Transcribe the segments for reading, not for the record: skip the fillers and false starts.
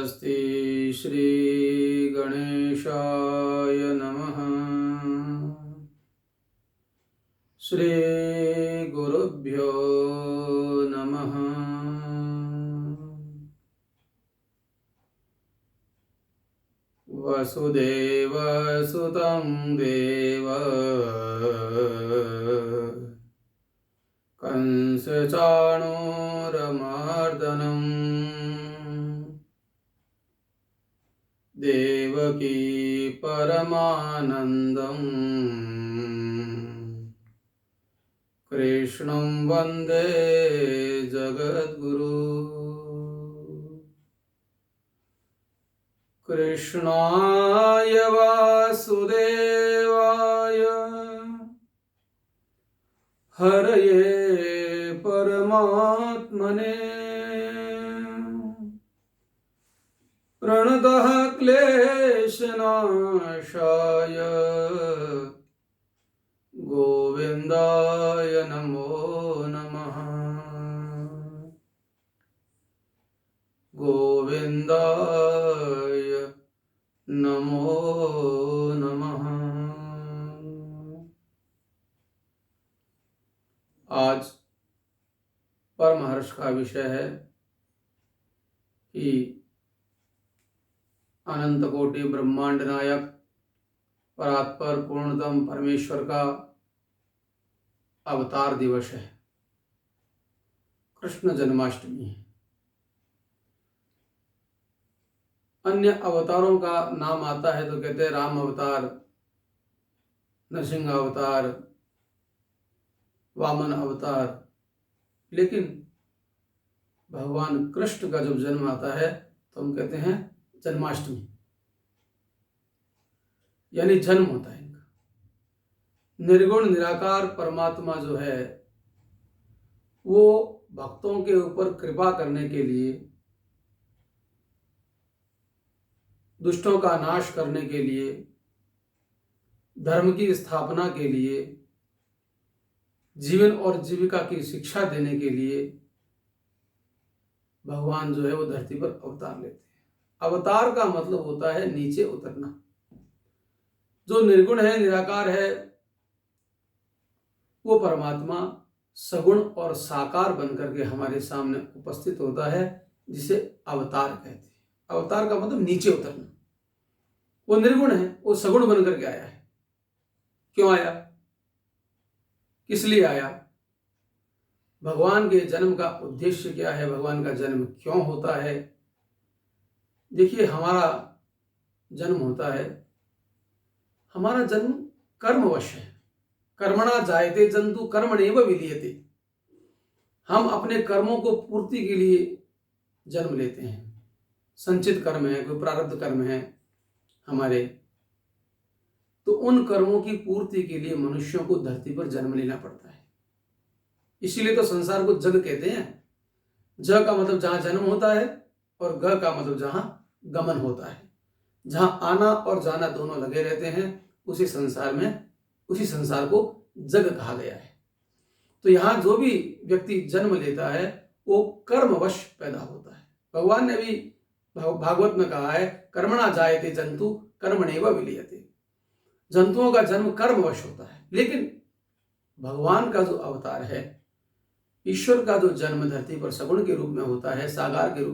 स्वस्ति श्री गणेशाय नमः। श्री गुरुभ्यो नमः। वसुदेवसुतं देव कंसचाणूरमर्दनम् देवकी परमानन्दम् कृष्णं वन्दे जगद्गुरु। कृष्णाय वासुदेवाय हरये परमात्मने प्रणतः क्लेशनाशाय गोविन्दाय नमो नमः। गोविन्दाय नमो नमः। आज परमहर्ष का विषय है कि अनंत कोटि ब्रह्मांड नायक परात्पर पूर्णतम परमेश्वर का अवतार दिवस है, कृष्ण जन्माष्टमी है। अन्य अवतारों का नाम आता है तो कहते हैं राम अवतार, नरसिंह अवतार, वामन अवतार, लेकिन भगवान कृष्ण का जब जन्म आता है तो हम कहते हैं जन्माष्टमी, यानी जन्म होता है इनका। निर्गुण निराकार परमात्मा जो है वो भक्तों के ऊपर कृपा करने के लिए, दुष्टों का नाश करने के लिए, धर्म की स्थापना के लिए, जीवन और जीविका की शिक्षा देने के लिए भगवान जो है वो धरती पर अवतार लेते हैं। अवतार का मतलब होता है नीचे उतरना। जो निर्गुण है, निराकार है, वो परमात्मा सगुण और साकार बनकर के हमारे सामने उपस्थित होता है, जिसे अवतार कहते हैं। अवतार का मतलब नीचे उतरना। वो निर्गुण है, वो सगुण बनकर के आया है। क्यों आया, किस लिए आया, भगवान के जन्म का उद्देश्य क्या है, भगवान का जन्म क्यों होता है। देखिए, हमारा जन्म होता है, हमारा जन्म कर्मवश है। कर्मणा जायते जंतु कर्मणेव विलीयते। हम अपने कर्मों को पूर्ति के लिए जन्म लेते हैं। संचित कर्म है, कोई प्रारब्ध कर्म है हमारे, तो उन कर्मों की पूर्ति के लिए मनुष्यों को धरती पर जन्म लेना पड़ता है। इसीलिए तो संसार को जग कहते हैं। ज का मतलब जहां जन्म होता है और ग का मतलब जहां गमन होता है। जहां आना और जाना दोनों लगे रहते हैं, उसी संसार को जग कहा गया है। तो यहां जो भी व्यक्ति जन्म लेता है वो कर्मवश पैदा होता है। भगवान ने भी भागवत में कहा है, कर्मणा जायते जंतु कर्मणेव विलीयते। जंतुओं का जन्म कर्मवश होता है, लेकिन भगवान का जो अवतार है, ईश्वर का जो जन्म धरती पर सगुण के रूप में होता है, साकार के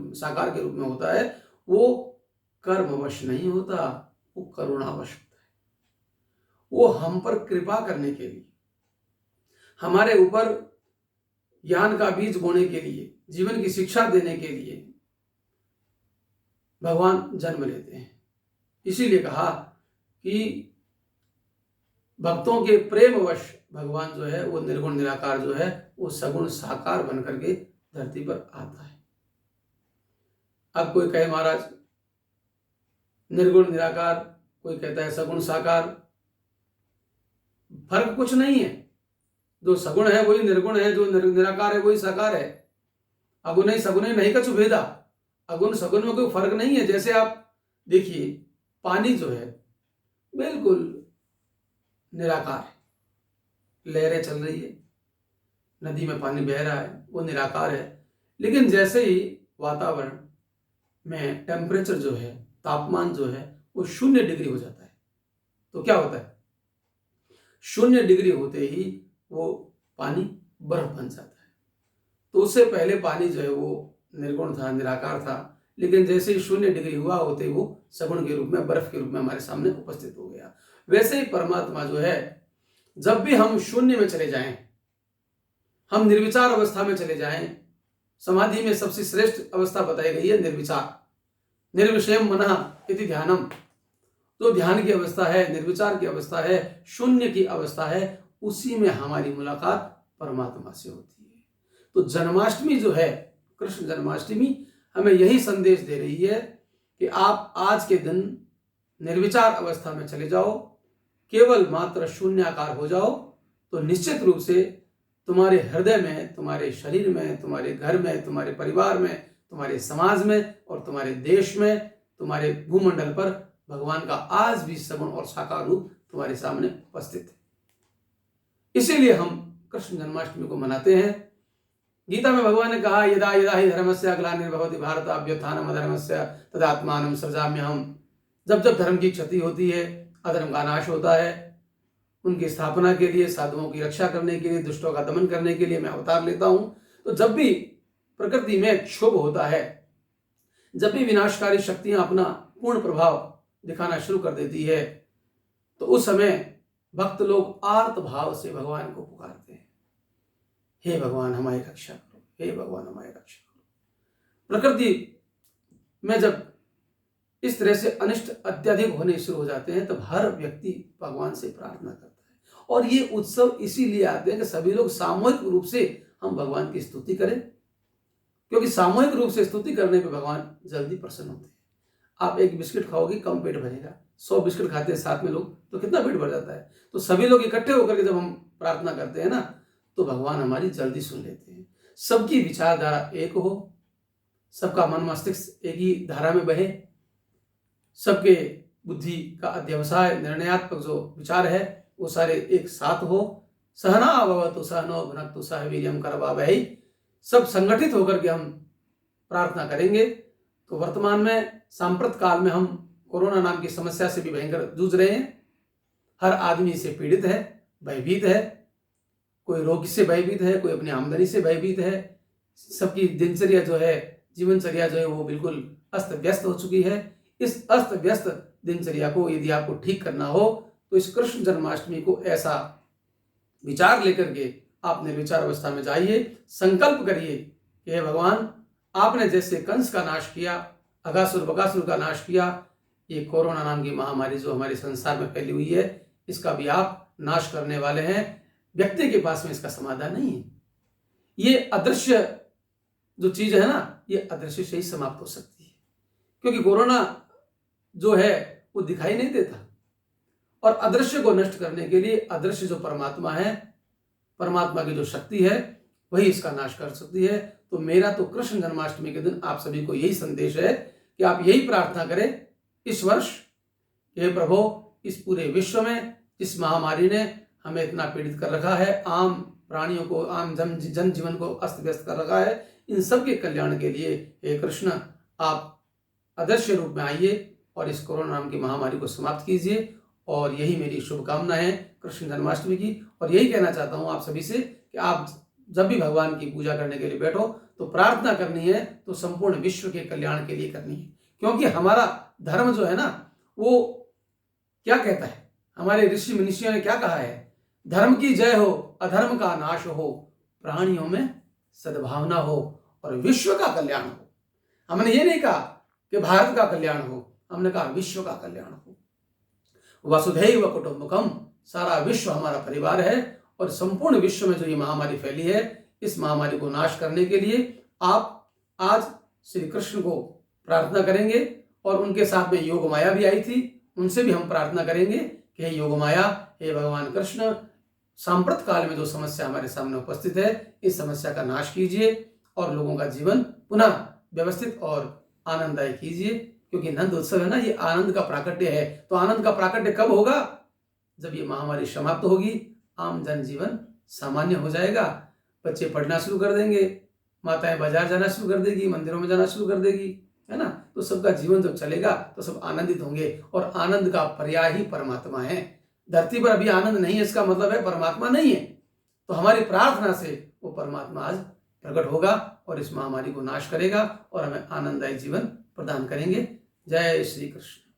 रूप में होता है, वो कर्मवश नहीं होता, वो करुणावश होता है। वो हम पर कृपा करने के लिए, हमारे ऊपर ज्ञान का बीज बोने के लिए, जीवन की शिक्षा देने के लिए भगवान जन्म लेते हैं। इसीलिए कहा कि भक्तों के प्रेमवश भगवान जो है वो निर्गुण निराकार जो है वो सगुण साकार बनकर के धरती पर आता है। अब कोई कहे महाराज निर्गुण निराकार, कोई कहता है सगुण साकार, फर्क कुछ नहीं है। जो सगुण है वही निर्गुण है, जो निराकार है वही साकार है। अगुण सगुण नहीं कछु भेदा। अगुण सगुण में कोई फर्क नहीं है। जैसे आप देखिए, पानी जो है बिल्कुल निराकार है, लहरें चल रही है, नदी में पानी बह रहा है, वो निराकार है। लेकिन जैसे ही वातावरण में टेम्परेचर जो है, तापमान जो है वो 0 डिग्री हो जाता है, तो क्या होता है, 0 डिग्री होते ही वो पानी बर्फ बन जाता है। तो उससे पहले पानी जो है वो निर्गुण था, निराकार था, लेकिन जैसे ही 0 डिग्री हुआ होते ही वो सगुण के रूप में, बर्फ के रूप में हमारे सामने उपस्थित हो गया। वैसे ही परमात्मा जो है, जब भी हम शून्य में चले जाएं, हम निर्विचार अवस्था में चले जाएं, समाधि में सबसे श्रेष्ठ अवस्था बताई गई है निर्विचार, निर्विषयम मनः इति ध्यानम। तो ध्यान की अवस्था है, निर्विचार की अवस्था है, शून्य की अवस्था है, उसी में हमारी मुलाकात परमात्मा से होती है। तो जन्माष्टमी जो है, कृष्ण जन्माष्टमी हमें यही संदेश दे रही है कि आप आज के दिन निर्विचार अवस्था में चले जाओ, केवल मात्र शून्याकार हो जाओ, तो निश्चित रूप से तुम्हारे हृदय में, तुम्हारे शरीर में, तुम्हारे घर में, तुम्हारे परिवार में, तुम्हारे समाज में और तुम्हारे देश में, तुम्हारे भूमंडल पर भगवान का आज भी सगुण और साकार रूप तुम्हारे सामने उपस्थित है। इसीलिए हम कृष्ण जन्माष्टमी को मनाते हैं। गीता में भगवान ने कहा, यदा यदा ही धर्मस्य ग्लानिर्भवति भारत अभ्युत्थानम् अधर्मस्य तदात्मानं सृजाम्यहम्। जब जब धर्म की क्षति होती है, अधर्म का नाश होता है, उनकी स्थापना के लिए, साधुओं की रक्षा करने के लिए, दुष्टों का दमन करने के लिए मैं अवतार लेता हूं। तो जब भी प्रकृति में क्षोभ होता है, जब भी विनाशकारी शक्तियां अपना पूर्ण प्रभाव दिखाना शुरू कर देती है, तो उस समय भक्त लोग आर्त भाव से भगवान को पुकारते हैं, हे भगवान हमारी रक्षा करो, हे भगवान हमारी रक्षा करो। प्रकृति में जब इस तरह से अनिष्ट अत्यधिक होने शुरू हो जाते हैं, तब हर व्यक्ति भगवान से प्रार्थना करता है। और ये उत्सव इसीलिए आते हैं कि सभी लोग सामूहिक रूप से हम भगवान की स्तुति करें, क्योंकि सामूहिक रूप से स्तुति करने पे भगवान जल्दी प्रसन्न होते हैं। आप एक बिस्किट खाओगे, कम पेट भरेगा, 100 बिस्किट खाते हैं साथ में लोग, तो कितना पेट भर जाता है। तो सभी लोग इकट्ठे होकर के जब हम प्रार्थना करते हैं ना, तो भगवान हमारी जल्दी सुन लेते हैं। सबकी विचारधारा एक हो, सबका मन मस्तिष्क एक ही धारा में बहे, सबके बुद्धि का अध्यवसाय, निर्णयात्मक जो विचार है वो सारे एक साथ हो। सहना भवतु सहनो भुनक्तु सह वीर्यं करवावहै। सब संगठित होकर के हम प्रार्थना करेंगे। तो वर्तमान में, सांप्रत काल में हम कोरोना नाम की समस्या से भी भयंकर जूझ रहे हैं। हर आदमी से पीड़ित है, भयभीत है, कोई रोग से भयभीत है, कोई अपनी आमदनी से भयभीत है। सबकी दिनचर्या जो है, जीवनचर्या जो है वो बिल्कुल अस्त व्यस्त हो चुकी है। इस अस्त व्यस्त दिनचर्या को यदि आपको ठीक करना हो, तो इस कृष्ण जन्माष्टमी को ऐसा विचार लेकर के आप निर्विचार अवस्था में जाइए, संकल्प करिए कि हे भगवान, आपने जैसे कंस का नाश किया, अगासुर बकासुर का नाश किया, ये कोरोना नाम की महामारी जो हमारे संसार में फैली हुई है, इसका भी आप नाश करने वाले हैं। व्यक्ति के पास में इसका समाधान नहीं है। ये अदृश्य जो चीज है ना, ये अदृश्य से ही समाप्त हो सकती है, क्योंकि कोरोना जो है वो दिखाई नहीं देता। और अदृश्य को नष्ट करने के लिए अदृश्य जो परमात्मा है, परमात्मा की जो शक्ति है, वही इसका नाश कर सकती है। तो मेरा तो कृष्ण जन्माष्टमी के दिन आप सभी को यही संदेश है कि आप यही प्रार्थना करें इस वर्ष, हे प्रभु, इस पूरे विश्व में इस महामारी ने हमें इतना पीड़ित कर रखा है, आम प्राणियों को, आम जन जीवन को अस्त व्यस्त कर रखा है, इन सब के कल्याण के लिए हे कृष्ण आप अदृश्य रूप में आइए और इस कोरोना नाम की महामारी को समाप्त कीजिए। और यही मेरी शुभकामना है कृष्ण जन्माष्टमी की। और यही कहना चाहता हूँ आप सभी से कि आप जब भी भगवान की पूजा करने के लिए बैठो, तो प्रार्थना करनी है तो संपूर्ण विश्व के कल्याण के लिए करनी है, क्योंकि हमारा धर्म जो है ना, वो क्या कहता है, हमारे ऋषि मनीषियों ने क्या कहा है, धर्म की जय हो, अधर्म का नाश हो, प्राणियों में सद्भावना हो और विश्व का कल्याण हो। हमने ये नहीं कहा कि भारत का कल्याण हो, हमने कहा विश्व का कल्याण हो। वसुधैव कुटुंबकम, सारा विश्व हमारा परिवार है। और संपूर्ण विश्व में जो ये महामारी फैली है, इस महामारी को नाश करने के लिए आप आज श्री कृष्ण को प्रार्थना करेंगे। और उनके साथ में योग माया भी आई थी, उनसे भी हम प्रार्थना करेंगे कि हे योग माया, हे भगवान कृष्ण, सांप्रत काल में जो समस्या हमारे सामने उपस्थित है, इस समस्या का नाश कीजिए और लोगों का जीवन पुनः व्यवस्थित और आनंददायक कीजिए। क्योंकि नंद उत्सव है ना, ये आनंद का प्राकट्य है। तो आनंद का प्राकट्य कब होगा? जब ये महामारी समाप्त होगी, आम जनजीवन सामान्य हो जाएगा, बच्चे पढ़ना शुरू कर देंगे, माताएं बाजार जाना शुरू कर देगी, मंदिरों में जाना शुरू कर देगी, है ना। तो तो सबका जीवन जब चलेगा तो सब आनंदित होंगे, और आनंद का पर्याय ही परमात्मा है। धरती पर अभी आनंद नहीं है, इसका मतलब है परमात्मा नहीं है। तो हमारी प्रार्थना से वो परमात्मा आज प्रकट होगा और इस महामारी को नाश करेगा और हमें आनंददायी जीवन प्रदान करेंगे। जय श्री कृष्ण।